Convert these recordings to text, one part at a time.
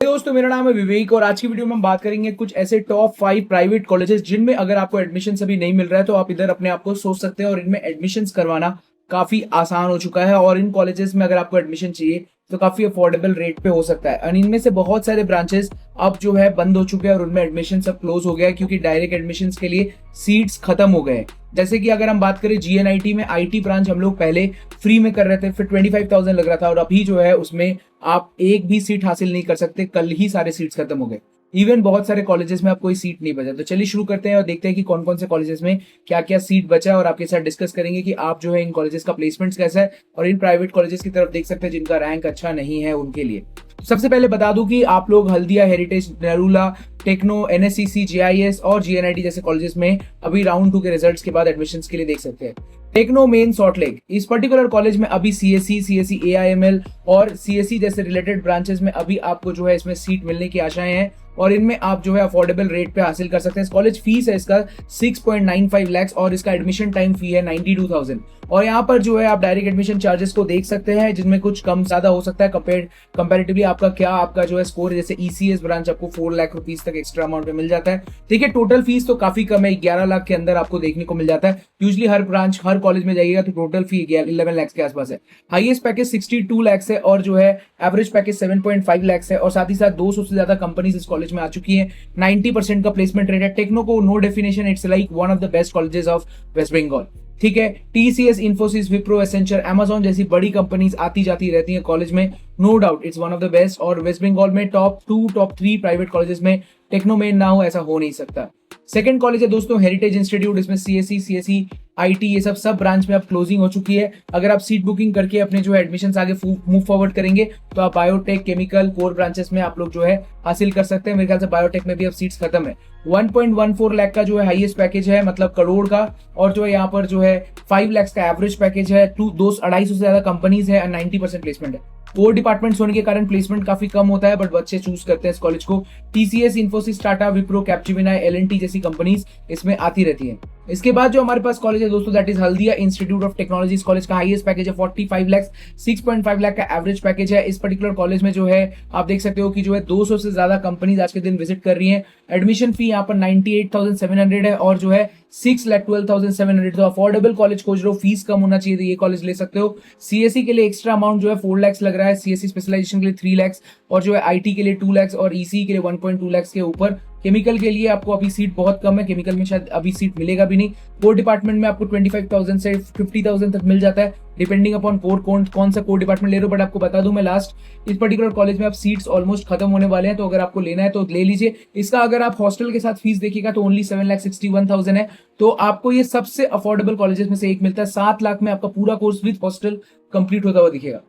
दोस्तों, मेरा नाम है विवेक और आज की वीडियो में हम बात करेंगे कुछ ऐसे टॉप 5 प्राइवेट कॉलेजेस जिनमें अगर आपको एडमिशन अभी नहीं मिल रहा है तो आप इधर अपने आप को सोच सकते हैं और इनमें एडमिशन करवाना काफी आसान हो चुका है। और इन कॉलेजेस में अगर आपको एडमिशन चाहिए तो काफी अफोर्डेबल रेट पे हो सकता है। और इनमें से बहुत सारे ब्रांचेस अब जो है बंद हो चुके हैं और उनमें एडमिशन सब क्लोज हो गया है क्योंकि डायरेक्ट एडमिशन के लिए सीट्स खत्म हो गए। जैसे कि अगर हम बात करें जीएनआईटी में, आईटी ब्रांच हम लोग पहले फ्री में कर रहे थे, फिर 25,000 लग रहा था और अभी जो है उसमें आप एक भी सीट हासिल नहीं कर सकते। कल ही सारे सीट्स खत्म हो गए। इवन बहुत सारे कॉलेजेस में अब कोई सीट नहीं बचा। तो चलिए शुरू करते हैं और देखते हैं कि कौन कौन से कॉलेजेस में क्या क्या सीट बचा है और आपके साथ डिस्कस करेंगे कि आप जो है इन कॉलेजेस का प्लेसमेंट कैसा है और इन प्राइवेट कॉलेजेस की तरफ देख सकते हैं जिनका रैंक अच्छा नहीं है उनके लिए। सबसे पहले बता दूं कि आप लोग Haldia, Heritage, Narula, Techno, NSCC, JIS और जीएनआईटी जैसे कॉलेजेस में अभी राउंड 2 के रिजल्ट्स के बाद एडमिशंस के लिए देख सकते हैं। टेक्नो मेन सॉल्ट लेक, इस पर्टिकुलर कॉलेज में अभी सीएससी, एआईएमएल और सीएससी जैसे रिलेटेड ब्रांचेस में अभी आपको जो है इसमें सीट मिलने की आशाएं हैं और इनमें आप जो है अफोर्डेबल रेट पे हासिल कर सकते हैं। कॉलेज फीस है इसका 6.95 लाख और इसका एडमिशन टाइम फी है 92,000। और यहाँ पर जो है आप डायरेक्ट एडमिशन चार्जेस को देख सकते हैं जिनमें कुछ कम ज्यादा हो सकता है कंपेरेटिवली आपका जो है स्कोर, जैसे ईसीएस ब्रांच आपको 4 लाख रुपीज तक एक्स्ट्रा अमाउंट में मिल जाता है। ठीक है, टोटल फीस तो काफी कम है, 11 लाख के अंदर आपको देखने को मिल जाता है। यूजली हर ब्रांच हर कॉलेज में जाइएगा तो टोटल फी 11 लाख के आसपास है। हाईएस्ट पैकेज 62 लाख है और जो है एवरेज पैकेज 7.5 लाख है और साथ ही साथ 200 से ज्यादा कंपनीज इस कॉलेज में आ चुकी है। 90% का प्लेसमेंट रेट है। टेक्नो को no definition, it's like one of the best colleges of West Bengal. ठीक है, टीसीएस, इन्फोसिस, विप्रो, एसेंचर, अमेजॉन जैसी बड़ी कंपनीज आती जाती रहती हैं कॉलेज में। No doubt it's one of the best और वेस्ट बंगाल में टॉप 2 टॉप 3 प्राइवेट कॉलेजेस में टेक्नो मेन ना हो ऐसा हो नहीं सकता। सेकंड कॉलेज है दोस्तों हेरिटेज इंस्टीट्यूट। इसमें सीएससी, आईटी ये सब ब्रांच में अब क्लोजिंग हो चुकी है। अगर आप सीट बुकिंग करके अपने जो है एडमिशन आगे मूव फॉरवर्ड करेंगे तो आप बायोटेक, केमिकल, कोर ब्रांचेस में आप लोग जो है हासिल कर सकते हैं। मेरे ख्याल से बायोटेक में भी अब सीट्स खत्म है। 1.14 लाख का जो है हाईएस्ट पैकेज है, मतलब करोड़ का, और जो है यहाँ पर जो है 5 लाख का एवरेज पैकेज है। 250 से ज्यादा कंपनीज है और 90% प्लेसमेंट है। 4 डिपार्टमेंट्स होने के कारण प्लेसमेंट काफी कम होता है बट बच्चे चूज करते हैं इस कॉलेज को। टीसीएस, इन्फोसिस, टाटा, विप्रो, कैप्जेमिनी, एलएनटी जैसी कंपनीज इसमें आती रहती हैं। इसके बाद जो हमारे पास कॉलेज है दोस्तों that is Haldia institute of technology. इस कॉलेज का हाईएस्ट पैकेज है 45 लाख, 6.5 लाख का एवरेज पैकेज है। इस पर्टिकुलर कॉलेज में जो है आप देख सकते हो कि जो है 200 से ज्यादा कंपनीज आज के दिन विजिट कर रही हैं। एडमिशन फी यहाँ पर 98,700 है और जो है 6,12,700। तो अफोर्डेबल कॉलेज खोज रहे हो, फीस कम होना चाहिए तो ये कॉलेज ले सकते हो। सीएससी के लिए एक्स्ट्रा अमाउंट जो है 4 लाख लग रहा है, सीएससी स्पेशलाइजेशन के लिए 3 लाख और जो है आईटी के लिए 2 लाख और ईसी के लिए 1.2 लाख के ऊपर। केमिकल के लिए आपको अभी सीट बहुत कम है, केमिकल में शायद अभी सीट मिलेगा भी नहीं। कोर डिपार्टमेंट में आपको 25,000 से 50,000 तक मिल जाता है डिपेंडिंग अपॉन कौन सा कोर डिपार्टमेंट ले रहे हो। बट आपको बता दूं मैं लास्ट, इस पर्टिकुलर कॉलेज में अब सीट्स ऑलमोस्ट खत्म होने वाले हैं तो अगर आपको लेना है तो ले लीजिए। इसका अगर आप हॉस्टल के साथ फीस देखिएगा तो ओनली 7,61,000 है। तो आपको ये सबसे अफोर्डेबल कॉलेजेस में से एक मिलता है। 7 लाख में आपका पूरा कोर्स विद हॉस्टल कंप्लीट होता हुआ दिखेगा।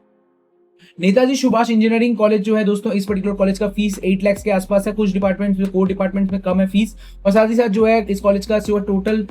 नेताजी सुभाष इंजीनियरिंग कॉलेज जो है दोस्तों, इस पर्टिकुलर कॉलेज का फीस 8 लाख के आसपास है। कुछ डिपार्टमेंट में, कोर डिपार्टमेंट में कम है फीस और साथ ही साथ जो है इस कॉलेज का जो टोटल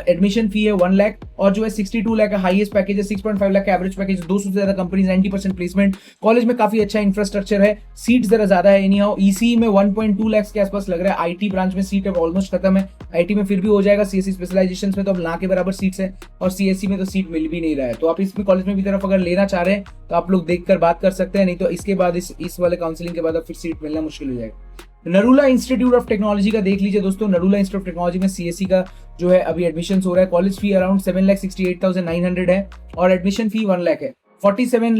एडमिशन फी है 1 लाख और जो है 62 लाख का हाईएस्ट पैकेज है। 6.5 लाख का एवरेज पैकेज, 200 से ज्यादा कंपनीज, 90% प्लेसमेंट। कॉलेज में काफी अच्छा इंफ्रास्ट्रक्चर है, सीट जरा ज्यादा है। एनी हाउ ईसी में 1.2 लाख के आसपास लग रहा है। आईटी ब्रांच में सीट अब ऑलमोस्ट खत्म है, आईटी में फिर भी हो जाएगा। सीएससी स्पेशलाइजेशन में तो अब ना के बराबर सीट्स है और सीएससी में तो सीट मिल भी नहीं रहा है। तो आप इसमें कॉलेज में भी तरफ अगर लेना चाह रहे हैं तो आप लोग देखकर बात कर सकते हैं, नहीं तो इसके बाद इस वाले काउंसलिंग के बाद अब फिर सीट मिलना मुश्किल हो जाएगा। नरूला इंस्टीट्यूट ऑफ टेक्नोलॉजी का देख लीजिए दोस्तों। नरूला इंस्टीट्यूट ऑफ टेक्नोलॉजी में सीएससी का जो है अभी एडमिशन हो रहा है। कॉलेज फी अराउंड 7,68,900 है और एडमिशन फी 1 लाख है। 47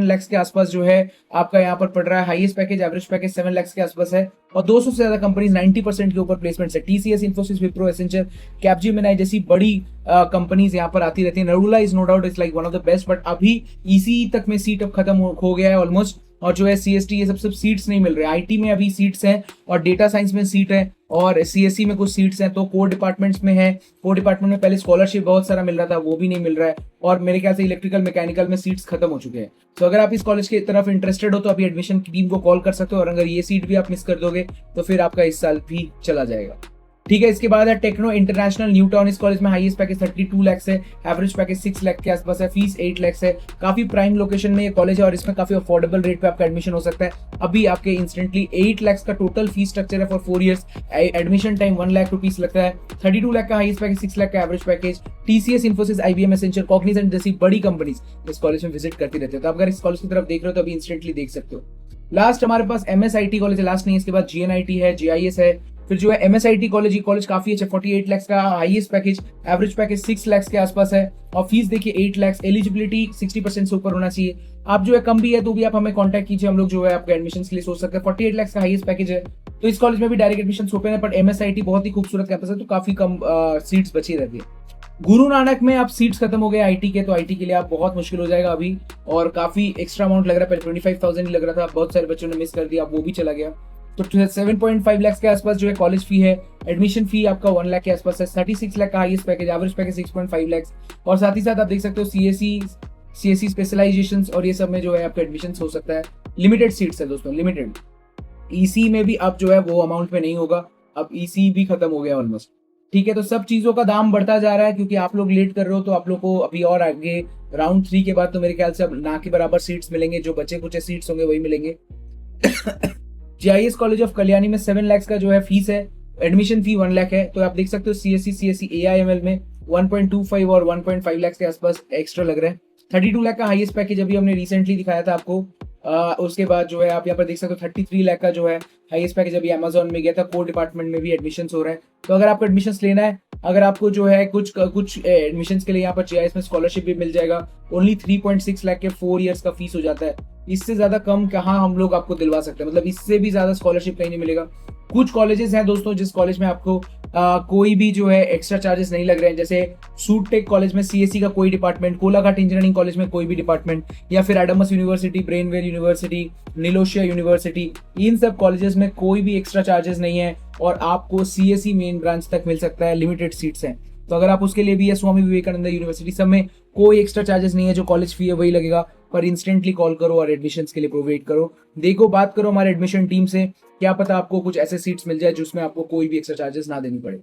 लाख के आसपास जो है आपका यहाँ पर पड़ रहा है। Highest package, average package 7 lakh के आसपास है और 200 से ज्यादा कंपनीज, 90% के ऊपर प्लेसमेंट है। टीसीएस, इन्फोसिस, विप्रो, एसेंचर, कैप्जेमिनी जैसी बड़ी कंपनीज यहाँ पर आती रहती है। Narula is no doubt is like one of the best but अभी ईसी तक में सीट अब खत्म हो गया है ऑलमोस्ट और जो है सीएसटी ये सब सीट्स नहीं मिल रहे। आईटी में अभी सीट्स हैं और डेटा साइंस में सीट है और सीएससी में कुछ सीट्स हैं। तो कोर डिपार्टमेंट्स में है, कोर डिपार्टमेंट में पहले स्कॉलरशिप बहुत सारा मिल रहा था, वो भी नहीं मिल रहा है और मेरे ख्याल से इलेक्ट्रिकल, मैकेनिकल में सीट्स खत्म हो चुके हैं। तो अगर आप इस कॉलेज की तरफ इंटरेस्टेड हो तो अभी एडमिशन की टीम को कॉल कर सकते हो और अगर ये सीट भी आप मिस कर दोगे तो फिर आपका इस साल भी चला जाएगा। ठीक है, इसके बाद है टेक्नो इंटरनेशनल न्यू टाउन। इस कॉलेज में हाईएस्ट पैकेज 32 लाख है, एवरेज पैकेज 6 लाख के आसपास है, फीस 8 लाख है। काफी प्राइम लोकेशन में ये कॉलेज है और इसमें काफी अफोर्डेबल रेट पे आपका एडमिशन हो सकता है। अभी आपके इंस्टेंटली 8 लाख का टोटल फीस स्ट्रक्चर है for 4 years. Admission time 1 lakh rupees लगता है। 32 लाख का हाईएस्ट पैकेज, 6 लाख का average package. TCS, Infosys, IBM, Accenture, Cognizant जैसी बड़ी कंपनीज इस कॉलेज में विजिट करती रहती है। तो अगर इस कॉलेज की तरफ देख रहे हो तो अभी इंस्टेंटली देख सकते हो। लास्ट हमारे पास MSIT कॉलेज है, लास्ट नहीं इसके बाद GNIT है, GIS है, फिर जो है MSIT कॉलेज, ये कॉलेज काफी अच्छा, 48 लाख का highest package, average package 6 lakh के आसपास है और फीस देखिए 8 लाख, एलिजिबिलिटी 60% से ऊपर होना चाहिए। आप जो है कम भी है तो भी आप हमें कांटेक्ट कीजिए, हम लोग जो है आपके एडमिशन के लिए सोच सकते हैं। 48 लाख का हाईएस्ट पैकेज है तो इस कॉलेज में भी डायरेक्ट एडमिशन ओपन है, बट MSIT बहुत ही खूबसूरत कैंपस है तो काफी कम सीट्स बची रहती है। गुरु नानक में आप सीट्स खत्म हो गए आईटी के, तो आईटी के लिए आप बहुत मुश्किल हो जाएगा अभी, और काफी एक्स्ट्रा अमाउंट लग रहा है, पहले 25,000 ही लग रहा था, बहुत सारे बच्चों ने मिस कर दिया, अब वो भी चला गया। तो 7.5 लाख के आसपास जो है कॉलेज फी है, एडमिशन फी आपका 1 लाख के आसपास है, 36 लाख का highest package, average package 6.5 lakh, और साथ ही साथ आप देख सकते हो CSE स्पेशलाइजेशन और ये सब में जो है आपका एडमिशन हो सकता है। लिमिटेड सीट्स है दोस्तों, लिमिटेड। ईसी में भी अब जो है वो अमाउंट में नहीं होगा, अब ईसी भी खत्म हो गया ऑलमोस्ट। ठीक है, तो सब चीजों का दाम बढ़ता जा रहा है क्योंकि आप लोग लेट कर रहे हो, तो आप लोग को अभी और आगे राउंड 3 के बाद तो मेरे ख्याल से अब ना के बराबर सीट्स मिलेंगे, जो बचे कुछ सीट्स होंगे वही मिलेंगे। GIS कॉलेज ऑफ कल्याणी में 7 लाख का जो है फीस है, एडमिशन फी 1 लाख है, तो आप देख सकते हो CSE AIML में 1.25 और 1.5 लाख के आसपास एक्स्ट्रा लग रहे हैं। 32 लाख का हाईएस्ट पैकेज अभी हमने रिसेंटली दिखाया था आपको। उसके बाद जो है आप यहाँ पर देख सकते हो 33 लाख का जो है हाईएस्ट पैकेज अभी अमेजोन में गया था, कोर डिपार्टमेंट में भी एडमिशन हो रहा है। तो अगर आपको एडमिशन लेना है, अगर आपको जो है कुछ एडमिशन के लिए यहाँ पर GIS में स्कॉलरशिप भी मिल जाएगा, ओनली 3.6 लाख के 4 ईयर्स का फीस हो जाता है। इससे ज्यादा कम कहाँ हम लोग आपको दिलवा सकते हैं, मतलब इससे भी ज्यादा स्कॉलरशिप कहीं नहीं मिलेगा। कुछ कॉलेजेस हैं दोस्तों जिस कॉलेज में आपको कोई भी जो है एक्स्ट्रा चार्जेस नहीं लग रहे हैं, जैसे सूटेक कॉलेज में CSE का कोई डिपार्टमेंट, कोलाघाट इंजीनियरिंग कॉलेज में कोई भी डिपार्टमेंट, या फिर एडमस यूनिवर्सिटी, ब्रेनवेल यूनिवर्सिटी, नीलोशिया यूनिवर्सिटी, इन सब कॉलेजेस में कोई भी एक्स्ट्रा चार्जेस नहीं है और आपको CSE मेन ब्रांच तक मिल सकता है, लिमिटेड सीट्स हैं। तो अगर आप उसके लिए भी है, स्वामी विवेकानंद यूनिवर्सिटी, सब में कोई एक्स्ट्रा चार्जेस नहीं है, जो कॉलेज फी है वही लगेगा, पर इंस्टेंटली कॉल करो और एडमिशन के लिए प्रोवाइड करो। देखो, बात करो हमारे एडमिशन टीम से, क्या पता आपको कुछ ऐसे सीट्स मिल जाए जिसमें आपको कोई भी एक्स्ट्रा चार्जेस ना देनी पड़े।